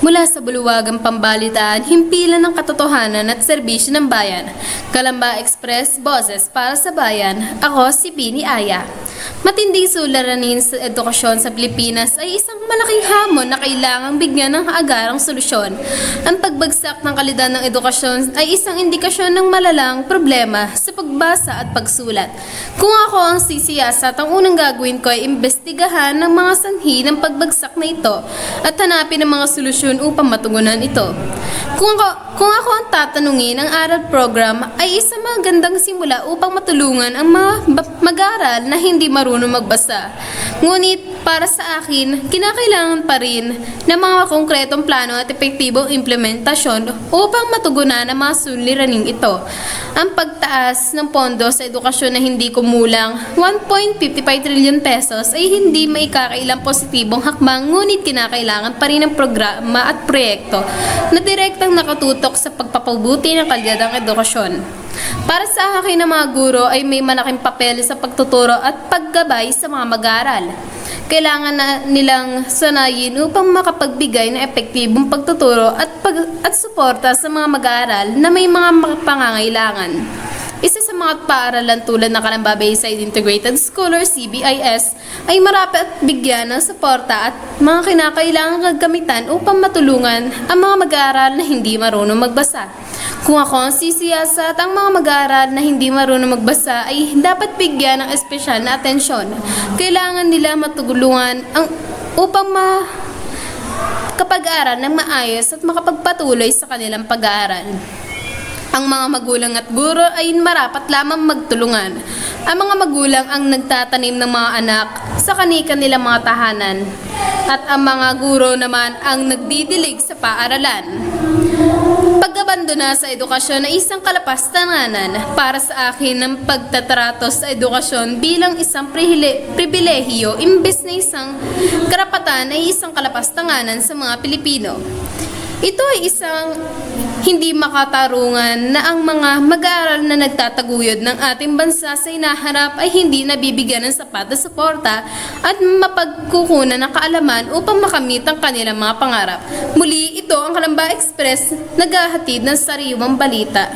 Mula sa buluwagang pambalitaan, himpilan ng katotohanan at serbisyo ng bayan. Kalamba Express, boses para sa bayan. Ako si Pini Aya. Matinding suliranin sa edukasyon sa Pilipinas ay isang malaking hamon na kailangang bigyan ng agarang solusyon. Ang pagbagsak ng kalidad ng edukasyon ay isang indikasyon ng malalang problema sa pagbasa at pagsulat. Kung ako ang sisiyasat, ang unang gagawin ko ay imbestigahan ng mga sanhi ng pagbagsak na ito at hanapin ang mga solusyon upang matugunan ito. Kung ako ang tatanungin, ang aral program ay isang magandang simula upang matulungan ang mga mag-aaral na hindi marunong magbasa. Ngunit para sa akin, kinakailangan pa rin ng mga konkretong plano at epektibong implementasyon upang matugunan ang mga suliraning ito. Ang pagtaas ng pondo sa edukasyon na hindi kumulang 1.55 trillion pesos ay hindi maikakailang positibong hakbang, ngunit kinakailangan pa rin ng programa at proyekto na direktang nakatutok sa pagpapabuti ng kalidad ng edukasyon. Para sa akin, ang mga guro ay may malaking papel sa pagtuturo at paggabay sa mga mag-aaral. Kailangan na nilang sanayin upang makapagbigay ng epektibong pagtuturo at suporta sa mga mag-aaral na may mga pangangailangan. Isa sa mga paaralan tulad ng Kalamba Bayside Integrated School or CBIS ay marapat bigyan ng suporta at mga kinakailangang gagamitan upang matulungan ang mga mag-aaral na hindi marunong magbasa. Kung ako ang sisiyasat, ang mga mag-aaral na hindi marunong magbasa ay dapat bigyan ng espesyal na atensyon. Kailangan nila matulungan upang makapag-aral ng maayos at makapagpatuloy sa kanilang pag-aaral. Ang mga magulang at guro ay marapat lamang magtulungan. Ang mga magulang ang nagtatanim ng mga anak sa kanilang mga tahanan at ang mga guro naman ang nagdidilig sa paaralan. Pag-abandona sa edukasyon ay isang kalapastanganan. Para sa akin, ang pagtatrato sa edukasyon bilang isang pribilehiyo imbes na isang karapatan ay isang kalapastanganan sa mga Pilipino. Ito ay isang hindi makatarungan na ang mga mag-aaral na nagtataguyod ng ating bansa sa hinaharap ay hindi nabibigyan ng sapat na suporta at mapagkukunan ng kaalaman upang makamit ang kanilang mga pangarap. Muli, ito ang Kalamba Express, naghahatid ng sariwang balita.